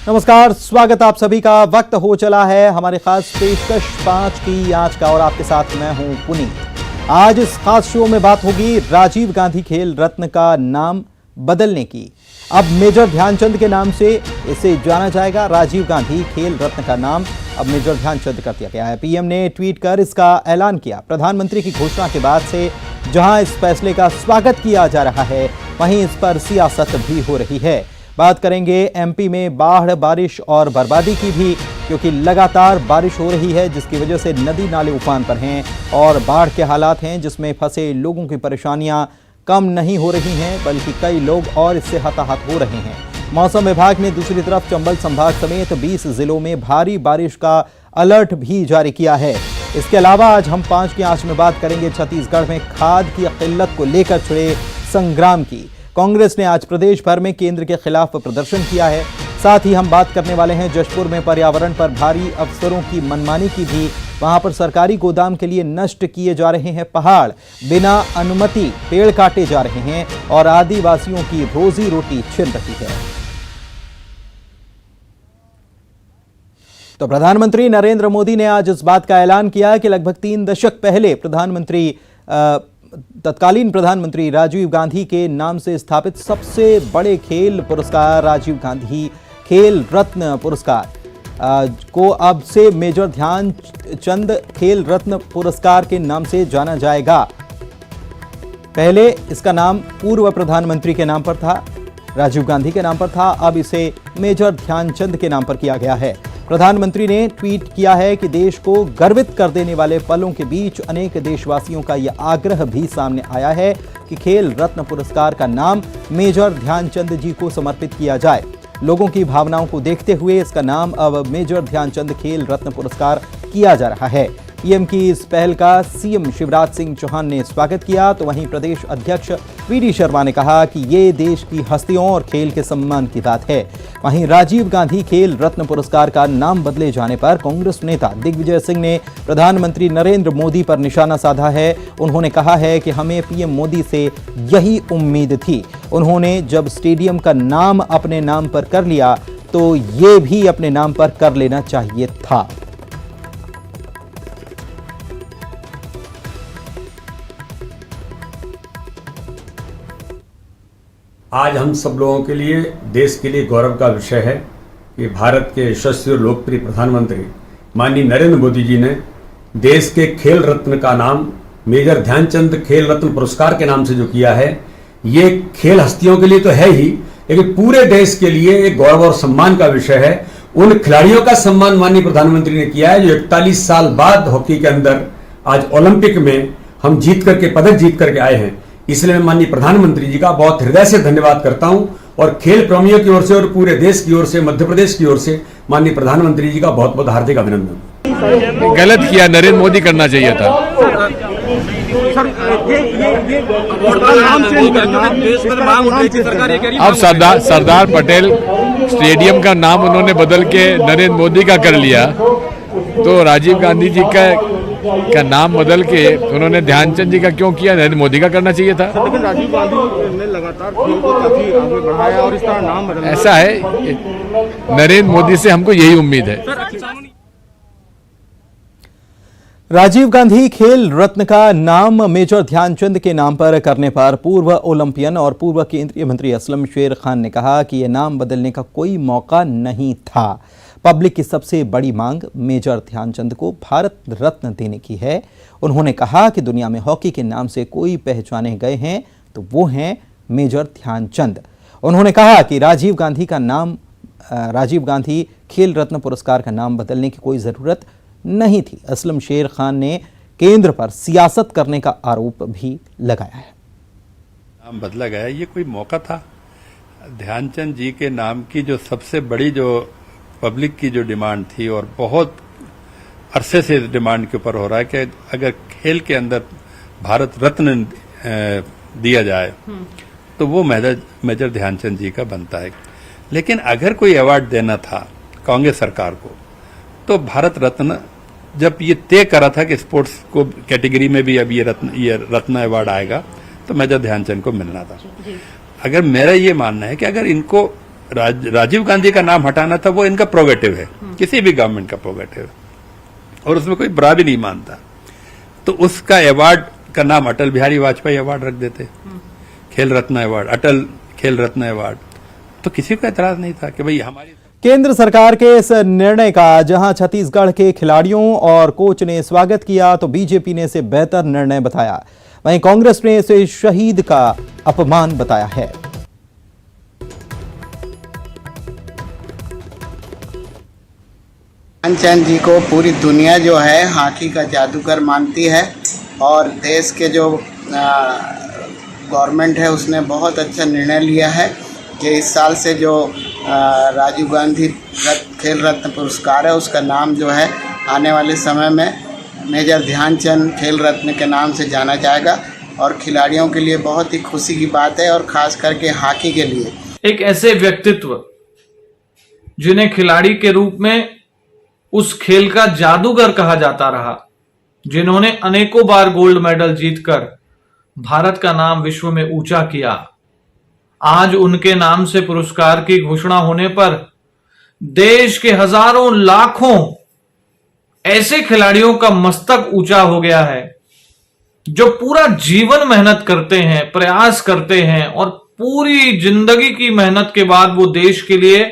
नमस्कार, स्वागत आप सभी का। वक्त हो चला है हमारे खास पेशकश 5 की आज का और आपके साथ मैं हूं पुनीत। आज इस खास शो में बात होगी राजीव गांधी खेल रत्न का नाम बदलने की। अब मेजर ध्यानचंद के नाम से इसे जाना जाएगा। राजीव गांधी खेल रत्न का नाम अब मेजर ध्यानचंद कर दिया गया है। पीएम ने ट्वीट कर इसका ऐलान किया। प्रधानमंत्री की घोषणा के बाद से जहां इस फैसले का स्वागत किया जा रहा है, वहीं इस पर सियासत भी हो रही है। बात करेंगे एमपी में बाढ़, बारिश और बर्बादी की भी, क्योंकि लगातार बारिश हो रही है जिसकी वजह से नदी नाले उफान पर हैं और बाढ़ के हालात हैं जिसमें फंसे लोगों की परेशानियां कम नहीं हो रही हैं, बल्कि कई लोग और इससे हताहत हो रहे हैं। मौसम विभाग ने दूसरी तरफ चंबल संभाग समेत 20 जिलों में भारी बारिश का अलर्ट भी जारी किया है। इसके अलावा आज हम 5 की आंच में बात करेंगे छत्तीसगढ़ में खाद की किल्लत को लेकर छिड़े संग्राम की। कांग्रेस ने आज प्रदेश भर में केंद्र के खिलाफ प्रदर्शन किया है। साथ ही हम बात करने वाले हैं जशपुर में पर्यावरण पर भारी अफसरों की मनमानी की भी। वहां पर सरकारी गोदाम के लिए नष्ट किए जा रहे हैं पहाड़, बिना अनुमति पेड़ काटे जा रहे हैं और आदिवासियों की रोजी रोटी छिन रही है। तो प्रधानमंत्री नरेंद्र मोदी ने आज इस बात का ऐलान किया कि लगभग 3 दशक पहले तत्कालीन प्रधानमंत्री राजीव गांधी के नाम से स्थापित सबसे बड़े खेल पुरस्कार राजीव गांधी खेल रत्न पुरस्कार को अब से मेजर ध्यानचंद खेल रत्न पुरस्कार के नाम से जाना जाएगा। पहले इसका नाम पूर्व प्रधानमंत्री के नाम पर था, राजीव गांधी के नाम पर था। अब इसे मेजर ध्यानचंद के नाम पर किया गया है। प्रधानमंत्री ने ट्वीट किया है कि देश को गर्वित कर देने वाले पलों के बीच अनेक देशवासियों का यह आग्रह भी सामने आया है कि खेल रत्न पुरस्कार का नाम मेजर ध्यानचंद जी को समर्पित किया जाए। लोगों की भावनाओं को देखते हुए इसका नाम अब मेजर ध्यानचंद खेल रत्न पुरस्कार किया जा रहा है। पीएम की इस पहल का सीएम शिवराज सिंह चौहान ने स्वागत किया, तो वहीं प्रदेश अध्यक्ष वीडी शर्मा ने कहा कि ये देश की हस्तियों और खेल के सम्मान की बात है। वहीं राजीव गांधी खेल रत्न पुरस्कार का नाम बदले जाने पर कांग्रेस नेता दिग्विजय सिंह ने प्रधानमंत्री नरेंद्र मोदी पर निशाना साधा है। उन्होंने कहा है कि हमें पीएम मोदी से यही उम्मीद थी। उन्होंने जब स्टेडियम का नाम अपने नाम पर कर लिया तो ये भी अपने नाम पर कर लेना चाहिए था। आज हम सब लोगों के लिए, देश के लिए गौरव का विषय है कि भारत के यशस्वी और लोकप्रिय प्रधानमंत्री माननीय नरेंद्र मोदी जी ने देश के खेल रत्न का नाम मेजर ध्यानचंद खेल रत्न पुरस्कार के नाम से जो किया है, ये खेल हस्तियों के लिए तो है ही, लेकिन पूरे देश के लिए एक गौरव और सम्मान का विषय है। उन खिलाड़ियों का सम्मान माननीय प्रधानमंत्री ने किया है जो 41 साल बाद हॉकी के अंदर आज ओलंपिक में हम पदक जीत करके आए हैं। इसलिए मैं माननीय प्रधानमंत्री जी का बहुत हृदय से धन्यवाद करता हूं और खेल प्रेमियों की ओर से और पूरे देश की ओर से, मध्य प्रदेश की ओर से माननीय प्रधानमंत्री जी का बहुत बहुत हार्दिक अभिनंदन। गलत किया, नरेंद्र मोदी करना चाहिए था। अब सरदार पटेल स्टेडियम का नाम उन्होंने बदल के नरेंद्र मोदी का कर लिया, तो राजीव गांधी जी का नाम बदल के उन्होंने ध्यानचंद जी का क्यों किया? नरेंद्र मोदी का करना चाहिए था। लेकिन राजीव गांधी ने लगातार खेल को काफी आगे बढ़ाया और इस तरह नाम बदला। ऐसा है, नरेंद्र मोदी से हमको यही उम्मीद है। राजीव गांधी खेल रत्न का नाम मेजर ध्यानचंद के नाम पर करने पर पूर्व ओलंपियन और पूर्व केंद्रीय मंत्री असलम शेर खान ने कहा कि यह नाम बदलने का कोई मौका नहीं था। पब्लिक की सबसे बड़ी मांग मेजर ध्यानचंद को भारत रत्न देने की है। उन्होंने कहा कि दुनिया में हॉकी के नाम से कोई पहचाने गए हैं तो वो हैं मेजर ध्यानचंद। उन्होंने कहा कि राजीव गांधी खेल रत्न पुरस्कार का नाम बदलने की कोई ज़रूरत नहीं थी। असलम शेर खान ने केंद्र पर सियासत करने का आरोप भी लगाया है। नाम बदला गया, ये कोई मौका था? ध्यानचंद जी के नाम की जो सबसे बड़ी जो पब्लिक की जो डिमांड थी और बहुत अरसे से डिमांड के ऊपर हो रहा है कि अगर खेल के अंदर भारत रत्न दिया जाए तो वो मेजर ध्यानचंद जी का बनता है। लेकिन अगर कोई अवार्ड देना था कांग्रेस सरकार को तो भारत रत्न, जब ये तय करा था कि स्पोर्ट्स को कैटेगरी में भी अब ये रत्न अवार्ड आएगा तो मेजर ध्यानचंद को मिलना था। अगर मेरा ये मानना है कि अगर इनको राजीव गांधी का नाम हटाना था वो इनका प्रोगेटिव है, किसी भी गवर्नमेंट का प्रोगेटिव है, और उसमें कोई बुरा भी नहीं मानता। तो उसका अवार्ड का नाम अटल बिहारी वाजपेयी अवार्ड रख देते, खेल रत्न अवार्ड, अटल खेल रत्न अवार्ड, तो किसी को एतराज नहीं था कि भाई हमारी। केंद्र सरकार के इस निर्णय का जहां छत्तीसगढ़ के खिलाड़ियों और कोच ने स्वागत किया, तो बीजेपी ने इसे बेहतर निर्णय बताया। वहीं कांग्रेस ने इसे शहीद का अपमान बताया है। ध्यानचंद जी को पूरी दुनिया जो है हॉकी का जादूगर मानती है, और देश के जो गवर्नमेंट है उसने बहुत अच्छा निर्णय लिया है कि इस साल से जो राजीव गांधी खेल रत्न पुरस्कार है उसका नाम जो है आने वाले समय में मेजर ध्यानचंद खेल रत्न के नाम से जाना जाएगा। और खिलाड़ियों के लिए बहुत ही खुशी की बात है, और खास करके हॉकी के लिए एक ऐसे व्यक्तित्व जिन्हें खिलाड़ी के रूप में उस खेल का जादूगर कहा जाता रहा, जिन्होंने अनेकों बार गोल्ड मेडल जीतकर भारत का नाम विश्व में ऊंचा किया, आज उनके नाम से पुरस्कार की घोषणा होने पर देश के हजारों लाखों ऐसे खिलाड़ियों का मस्तक ऊंचा हो गया है जो पूरा जीवन मेहनत करते हैं, प्रयास करते हैं, और पूरी जिंदगी की मेहनत के बाद वो देश के लिए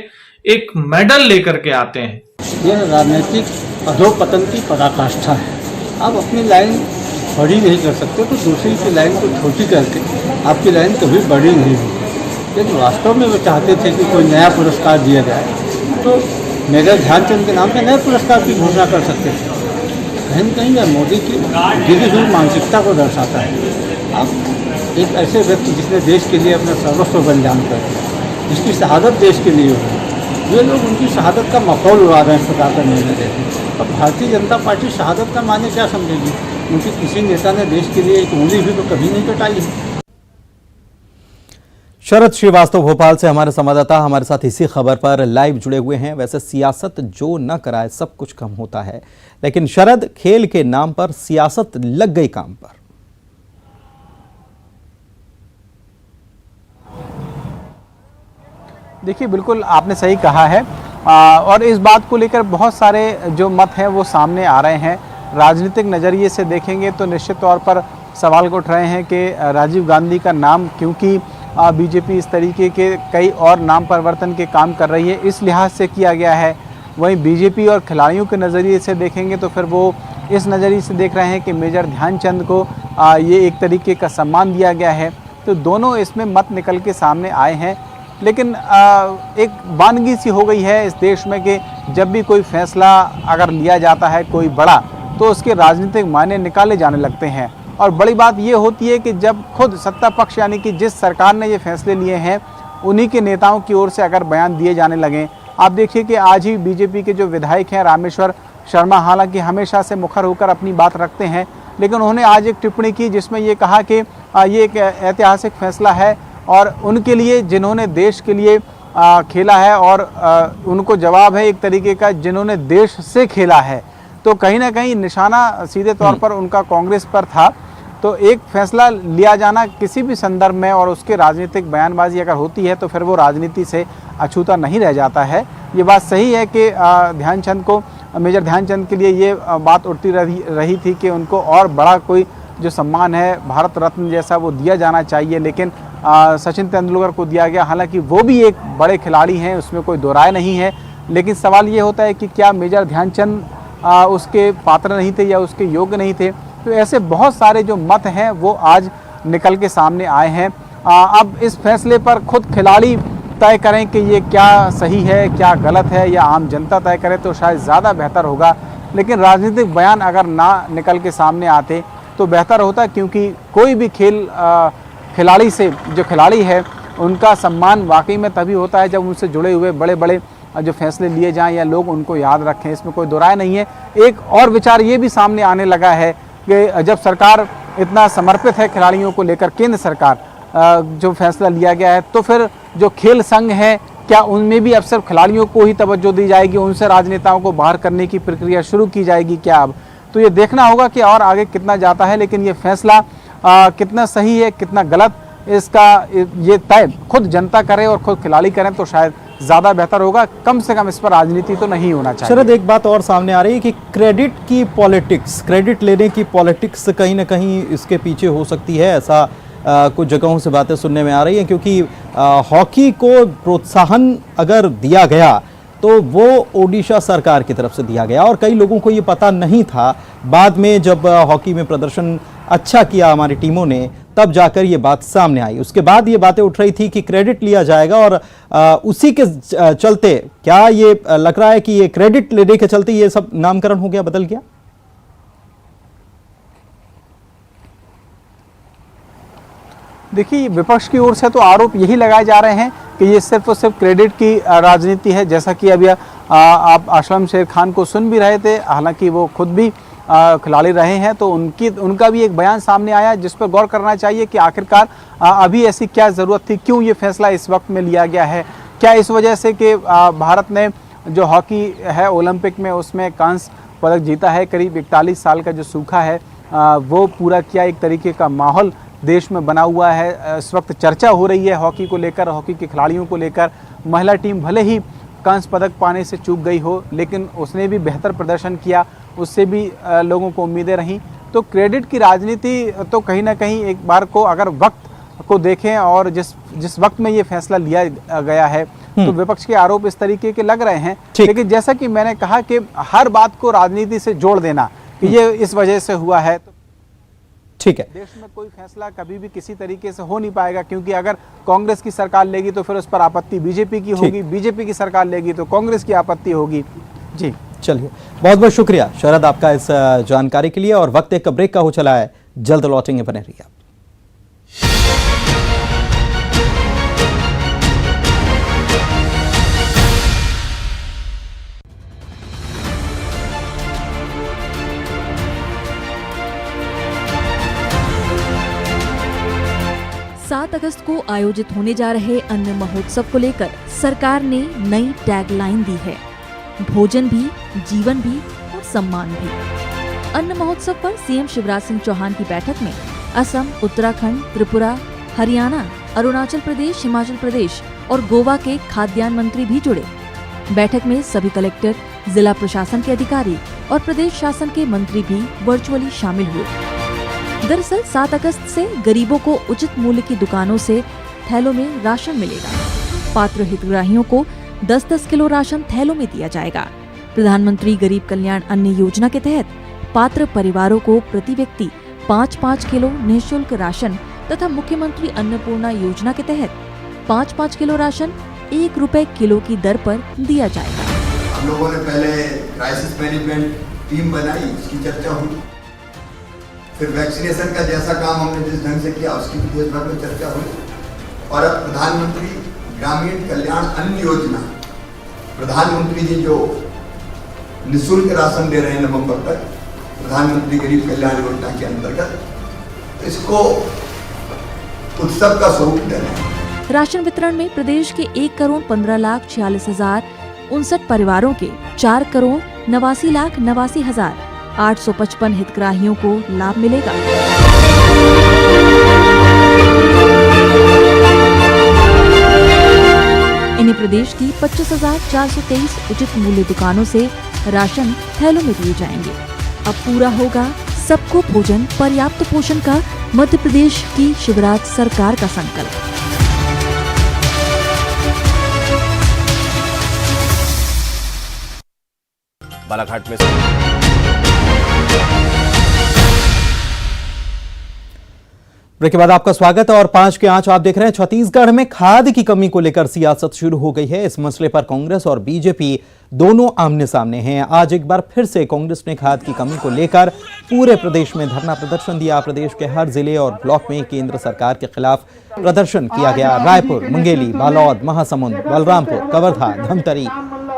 एक मेडल लेकर के आते हैं। यह राजनीतिक अधोपतन की पराकाष्ठा है। आप अपनी लाइन बड़ी नहीं कर सकते तो दूसरी की लाइन को छोटी करके आपकी लाइन कभी बड़ी नहीं होगी। लेकिन वास्तव में वो चाहते थे कि कोई नया पुरस्कार दिया जाए, तो मेजर ध्यानचंद के नाम से नए पुरस्कार की घोषणा कर सकते थे। कहीं न कहीं यह मोदी की गिरी हुई मानसिकता को दर्शाता है। आप एक ऐसे व्यक्ति जिसने देश के लिए अपना सर्वस्व बलिदान कर दिया, जिसकी शहादत देश के लिए हुई, ये लोग उनकी शहादत का मखौल उड़ा रहे हैं सरकार का निर्णय देते। अब भारतीय जनता पार्टी शहादत का माने क्या समझेगी? उनकी किसी नेता ने देश के लिए एक उंगली भी तो कभी नहीं कटाई है। शरद श्रीवास्तव भोपाल से हमारे संवाददाता हमारे साथ इसी खबर पर लाइव जुड़े हुए हैं। वैसे सियासत जो न कराए सब कुछ कम होता है, लेकिन शरद खेल के नाम पर सियासत लग गई काम पर। देखिए, बिल्कुल आपने सही कहा है, और इस बात को लेकर बहुत सारे जो मत हैं वो सामने आ रहे हैं। राजनीतिक नज़रिए से देखेंगे तो निश्चित तौर पर सवाल उठ रहे हैं कि राजीव गांधी का नाम, क्योंकि बीजेपी इस तरीके के कई और नाम परिवर्तन के काम कर रही है, इस लिहाज से किया गया है। वहीं बीजेपी और खिलाड़ियों के नज़रिए से देखेंगे तो फिर वो इस नज़रिए से देख रहे हैं कि मेजर ध्यानचंद को ये एक तरीके का सम्मान दिया गया है। तो दोनों इसमें मत निकल के सामने आए हैं। लेकिन एक वानगी सी हो गई है इस देश में कि जब भी कोई फैसला अगर लिया जाता है कोई बड़ा, तो उसके राजनीतिक मायने निकाले जाने लगते हैं। और बड़ी बात ये होती है कि जब खुद सत्ता पक्ष यानी कि जिस सरकार ने ये फैसले लिए हैं उन्हीं के नेताओं की ओर से अगर बयान दिए जाने लगें। आप देखिए कि आज ही बीजेपी के जो विधायक हैं रामेश्वर शर्मा, हालांकि हमेशा से मुखर होकर अपनी बात रखते हैं, लेकिन उन्होंने आज एक टिप्पणी की जिसमें ये कहा कि ये एक ऐतिहासिक फैसला है और उनके लिए जिन्होंने देश के लिए खेला है, और उनको जवाब है एक तरीके का जिन्होंने देश से खेला है। तो कहीं ना कहीं निशाना सीधे तौर पर उनका कांग्रेस पर था। तो एक फैसला लिया जाना किसी भी संदर्भ में और उसके राजनीतिक बयानबाजी अगर होती है तो फिर वो राजनीति से अछूता नहीं रह जाता है। ये बात सही है कि ध्यानचंद को, मेजर ध्यानचंद के लिए ये बात उठती रही थी कि उनको और बड़ा कोई जो सम्मान है भारत रत्न जैसा वो दिया जाना चाहिए, लेकिन सचिन तेंदुलकर को दिया गया। हालांकि वो भी एक बड़े खिलाड़ी हैं, उसमें कोई दो राय नहीं है, लेकिन सवाल ये होता है कि क्या मेजर ध्यानचंद उसके पात्र नहीं थे या उसके योग्य नहीं थे। तो ऐसे बहुत सारे जो मत हैं वो आज निकल के सामने आए हैं। अब इस फैसले पर खुद खिलाड़ी तय करें कि ये क्या सही है क्या गलत है, या आम जनता तय करे तो शायद ज़्यादा बेहतर होगा। लेकिन राजनीतिक बयान अगर ना निकल के सामने आते तो बेहतर होता, क्योंकि कोई भी खिलाड़ी से जो खिलाड़ी है उनका सम्मान वाकई में तभी होता है जब उनसे जुड़े हुए बड़े बड़े जो फैसले लिए जाएं या लोग उनको याद रखें। इसमें कोई दो राय नहीं है। एक और विचार ये भी सामने आने लगा है कि जब सरकार इतना समर्पित है खिलाड़ियों को लेकर, केंद्र सरकार जो फैसला लिया गया है, तो फिर जो खेल संघ है क्या उनमें भी अब सिर्फ खिलाड़ियों को ही तवज्जो दी जाएगी, उनसे राजनेताओं को बाहर करने की प्रक्रिया शुरू की जाएगी क्या? अब तो ये देखना होगा कि और आगे कितना जाता है। लेकिन ये फैसला कितना सही है कितना गलत, इसका ये तय खुद जनता करे और खुद खिलाड़ी करें तो शायद ज़्यादा बेहतर होगा। कम से कम इस पर राजनीति तो नहीं होना चाहिए। शरद, एक बात और सामने आ रही है कि क्रेडिट की पॉलिटिक्स, क्रेडिट लेने की पॉलिटिक्स कहीं ना कहीं इसके पीछे हो सकती है, ऐसा कुछ जगहों से बातें सुनने में आ रही हैं, क्योंकि हॉकी को प्रोत्साहन अगर दिया गया तो वो ओडिशा सरकार की तरफ से दिया गया और कई लोगों को ये पता नहीं था। बाद में जब हॉकी में प्रदर्शन अच्छा किया हमारी टीमों ने, तब जाकर ये बात सामने आई। उसके बाद ये बातें उठ रही थी कि क्रेडिट लिया जाएगा और उसी के चलते क्या ये लग रहा है कि ये क्रेडिट लेने के चलते ये सब नामकरण हो गया, बदल गया? देखिए, विपक्ष की ओर से तो आरोप यही लगाए जा रहे हैं कि ये सिर्फ और सिर्फ क्रेडिट की राजनीति है। जैसा कि अभी आप असलम शेर खान को सुन भी रहे थे, हालांकि वो खुद भी खिलाड़ी रहे हैं, तो उनका भी एक बयान सामने आया जिस पर गौर करना चाहिए कि आखिरकार अभी ऐसी क्या ज़रूरत थी, क्यों ये फैसला इस वक्त में लिया गया है। क्या इस वजह से कि भारत ने जो हॉकी है ओलंपिक में उसमें कांस्य पदक जीता है, करीब 41 साल का जो सूखा है वो पूरा किया, एक तरीके का माहौल देश में बना हुआ है। इस वक्त चर्चा हो रही है हॉकी को लेकर, हॉकी के खिलाड़ियों को लेकर। महिला टीम भले ही कांस्य पदक पाने से चूक गई हो, लेकिन उसने भी बेहतर प्रदर्शन किया, उससे भी लोगों को उम्मीदें रहीं। तो क्रेडिट की राजनीति तो कहीं ना कहीं एक बार को अगर वक्त को देखें और जिस वक्त में ये फैसला लिया गया है, तो विपक्ष के आरोप इस तरीके के लग रहे हैं। लेकिन जैसा कि मैंने कहा कि हर बात को राजनीति से जोड़ देना कि ये इस वजह से हुआ है, ठीक है, देश में कोई फैसला कभी भी किसी तरीके से हो नहीं पाएगा, क्योंकि अगर कांग्रेस की सरकार लेगी तो फिर उस पर आपत्ति बीजेपी की होगी, बीजेपी की सरकार लेगी तो कांग्रेस की आपत्ति होगी। जी चलिए, बहुत बहुत शुक्रिया शरद आपका इस जानकारी के लिए। और वक्त एक ब्रेक का हो चला है, जल्द लौटेंगे, बने रहिए। सात अगस्त को आयोजित होने जा रहे अन्न महोत्सव को लेकर सरकार ने नई टैगलाइन दी है, भोजन भी, जीवन भी और सम्मान भी। अन्न महोत्सव पर सीएम शिवराज सिंह चौहान की बैठक में असम, उत्तराखंड, त्रिपुरा, हरियाणा, अरुणाचल प्रदेश, हिमाचल प्रदेश और गोवा के खाद्यान्न मंत्री भी जुड़े। बैठक में सभी कलेक्टर, जिला प्रशासन के अधिकारी और प्रदेश शासन के मंत्री भी वर्चुअली शामिल हुए। दरअसल 7 अगस्त से गरीबों को उचित मूल्य की दुकानों से थैलों में राशन मिलेगा। पात्र हितग्राहियों को 10-10 किलो राशन थैलों में दिया जाएगा। प्रधानमंत्री गरीब कल्याण अन्न योजना के तहत पात्र परिवारों को प्रति व्यक्ति 5-5 किलो निःशुल्क राशन तथा मुख्यमंत्री अन्नपूर्णा योजना के तहत 5-5 किलो राशन 1 रुपए किलो की दर पर दिया जाएगा। हम लोगों ने पहले क्राइसिस मैनेजमेंट टीम बनाई, उसकी चर्चा हुई, फिर वैक्सीनेशन का जैसा काम हमने जिस ढंग से किया उसकी भी देश भर में चर्चा हुई, और अब प्रधानमंत्री ग्रामीण कल्याण अन्न योजना, प्रधानमंत्री जी जो निःशुल्क राशन दे रहे हैं नवंबर तक, प्रधानमंत्री गरीब कल्याण योजना के अंतर्गत, इसको उत्सव का स्वरूप देना है। राशन वितरण में प्रदेश के 1,15,46,059 परिवारों के 4,89,89,855 हितग्राहियों को लाभ मिलेगा। इन्हें प्रदेश की 25,423 उचित मूल्य दुकानों से राशन थैलों में दिए जाएंगे। अब पूरा होगा सबको भोजन, पर्याप्त पोषण का मध्य प्रदेश की शिवराज सरकार का संकल्प। बालाघाट में ब्रेक के बाद आपका स्वागत है और 5 के आंच आप देख रहे हैं। छत्तीसगढ़ में खाद की कमी को लेकर सियासत शुरू हो गई है। इस मसले पर कांग्रेस और बीजेपी दोनों आमने सामने हैं। आज एक बार फिर से कांग्रेस ने खाद की कमी को लेकर पूरे प्रदेश में धरना प्रदर्शन दिया। प्रदेश के हर जिले और ब्लॉक में केंद्र सरकार के खिलाफ प्रदर्शन किया गया। रायपुर, मुंगेली, बालोद, महासमुंद, बलरामपुर, कवर्धा, धमतरी,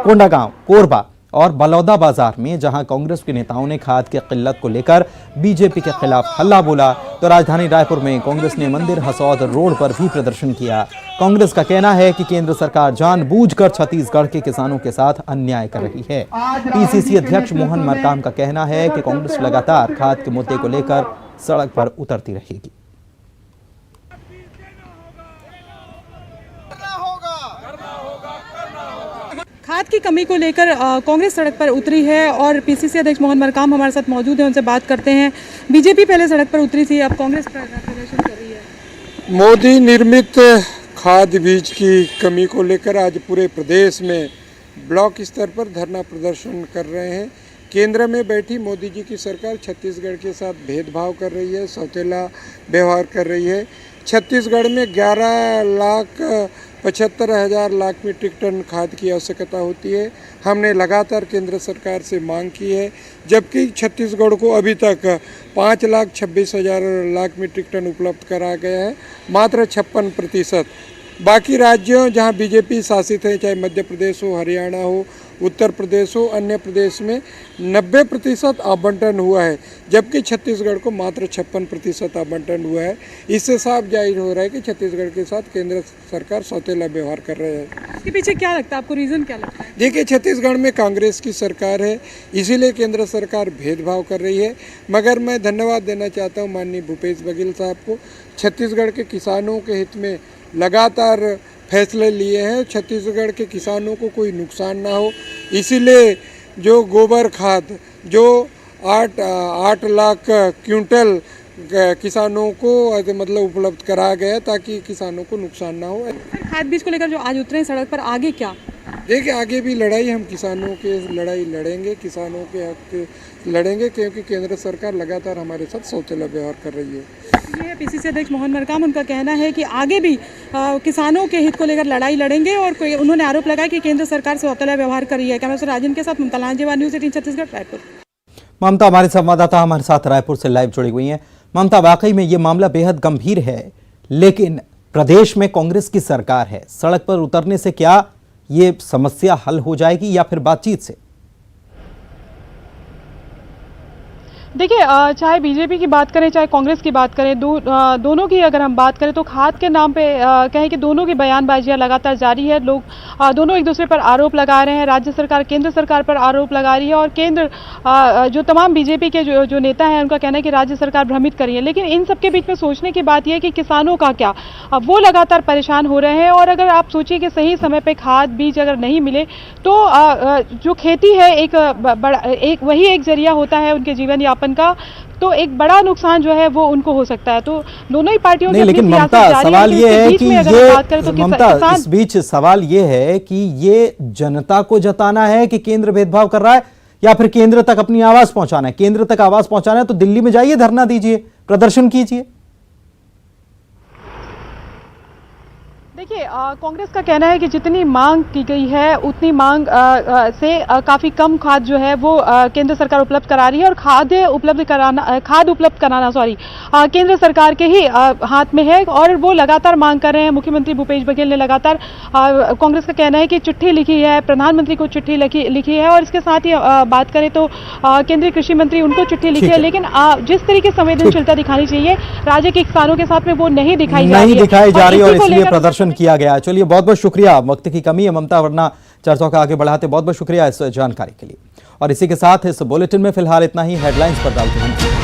कोंडागांव, कोरबा और बलौदा बाजार में जहां कांग्रेस के नेताओं ने खाद की किल्लत को लेकर बीजेपी के खिलाफ हल्ला बोला, तो राजधानी रायपुर में कांग्रेस ने मंदिर हसौद रोड पर भी प्रदर्शन किया। कांग्रेस का कहना है कि केंद्र सरकार जानबूझकर छत्तीसगढ़ के किसानों के साथ अन्याय कर रही है। पीसीसी अध्यक्ष मोहन मरकाम का कहना है कि कांग्रेस लगातार खाद के मुद्दे को लेकर सड़क पर उतरती रहेगी। खाद की कमी को लेकर कांग्रेस सड़क पर उतरी है और पीसीसी अध्यक्ष मोहन मरकाम हमारे साथ मौजूद हैं, उनसे बात करते हैं। बीजेपी पहले सड़क पर उतरी थी, अब कांग्रेस प्रदर्शन कर रही है। मोदी निर्मित खाद बीज की कमी को लेकर आज पूरे प्रदेश में ब्लॉक स्तर पर धरना प्रदर्शन कर रहे हैं। केंद्र में बैठी मोदी जी की सरकार छत्तीसगढ़ के साथ भेदभाव कर रही है, सौतेला व्यवहार कर रही है। छत्तीसगढ़ में 11,75,000 लाख मीट्रिक टन खाद की आवश्यकता होती है। हमने लगातार केंद्र सरकार से मांग की है, जबकि छत्तीसगढ़ को अभी तक 5,26,000 लाख मीट्रिक टन उपलब्ध करा गया है, मात्र 56%। बाकी राज्यों जहां बीजेपी शासित है, चाहे मध्य प्रदेश हो, हरियाणा हो, उत्तर प्रदेश हो, अन्य प्रदेश में 90% आवंटन हुआ है, जबकि छत्तीसगढ़ को मात्र 56% आवंटन हुआ है। इससे साफ जाहिर हो रहा है कि छत्तीसगढ़ के साथ केंद्र सरकार सौतेला व्यवहार कर रहे हैं। इसके पीछे क्या लगता है आपको, रीज़न क्या लगता है? देखिए, छत्तीसगढ़ में कांग्रेस की सरकार है, इसीलिए केंद्र सरकार भेदभाव कर रही है। मगर मैं धन्यवाद देना चाहता हूँ माननीय भूपेश बघेल साहब को। छत्तीसगढ़ के किसानों के हित में लगातार फैसले लिए हैं, छत्तीसगढ़ के किसानों को कोई नुकसान ना हो, इसीलिए जो गोबर खाद जो 8 लाख क्विंटल किसानों को मतलब उपलब्ध कराया गया ताकि किसानों को नुकसान ना हो। खाद बीज को लेकर जो आज उतरे सड़क पर, आगे क्या? देखिए, आगे भी लड़ाई, हम किसानों के लड़ाई लड़ेंगे, किसानों के हक लड़ेंगे, क्योंकि केंद्र सरकार लगातार हमारे साथ सौतेला व्यवहार कर रही है। ये पीसीसी अध्यक्ष मोहन मरकाम, उनका कहना है कि आगे भी किसानों के हित को लेकर लड़ाई लड़ेंगे और उन्होंने आरोप लगाया कि केंद्र सरकार सौतेला व्यवहार कर रही है। कैमरा पर्सन राजन के साथ ममता लांजेवार, न्यूज़ 18 छत्तीसगढ़, रायपुर। ममता हमारे संवाददाता हमारे साथ रायपुर से लाइव जुड़ी हुई हैं। ममता, वाकई में ये मामला बेहद गंभीर है, लेकिन प्रदेश में कांग्रेस की सरकार है, सड़क पर उतरने से क्या ये समस्या हल हो जाएगी या फिर बातचीत से? देखिए, चाहे बीजेपी की बात करें चाहे कांग्रेस की बात करें, दोनों की अगर हम बात करें तो खाद के नाम पे कहें कि दोनों की बयानबाजियां लगातार जारी है। लोग दोनों एक दूसरे पर आरोप लगा रहे हैं, राज्य सरकार केंद्र सरकार पर आरोप लगा रही है और केंद्र जो तमाम बीजेपी के जो नेता हैं उनका कहना है कि राज्य सरकार भ्रमित कर रही है। लेकिन इन सबके बीच में सोचने की बात यह है कि किसानों का क्या, वो लगातार परेशान हो रहे हैं। और अगर आप सोचिए कि सही समय पर खाद बीज अगर नहीं मिले तो जो खेती है वही एक जरिया होता है उनके जीवन यापन का, तो एक बड़ा नुकसान जो है वो उनको हो सकता है। तो दोनों ही पार्टियों नहीं, लेकिन ममता, सवाल ये है कि ममता, इस बीच सवाल ये है कि ये जनता को जताना है कि केंद्र भेदभाव कर रहा है या फिर केंद्र तक अपनी आवाज पहुंचाना है। केंद्र तक आवाज पहुंचाना है तो दिल्ली में जाइए, धरना दीजिए, प्रदर्शन कीजिए। देखिए, कांग्रेस का कहना है कि जितनी मांग की गई है उतनी मांग से काफ़ी कम खाद जो है वो केंद्र सरकार उपलब्ध करा रही है और खाद उपलब्ध कराना केंद्र सरकार के ही हाथ में है और वो लगातार मांग कर रहे हैं। मुख्यमंत्री भूपेश बघेल ने लगातार कांग्रेस का कहना है कि चिट्ठी लिखी है, प्रधानमंत्री को चिट्ठी लिखी है और इसके साथ ही बात करें तो केंद्रीय कृषि मंत्री उनको चिट्ठी लिखी है। लेकिन जिस तरीके संवेदनशीलता दिखानी चाहिए राज्य के किसानों के साथ में वो नहीं दिखाई जा रही है और इसलिए प्रदर्शन किया गया। चलिए, बहुत बहुत शुक्रिया। वक्त की कमी है ममता, वरना चर्चा को आगे बढ़ाते। बहुत बहुत शुक्रिया इस जानकारी के लिए। और इसी के साथ इस बुलेटिन में फिलहाल इतना ही। हेडलाइंस पर डालते हैं।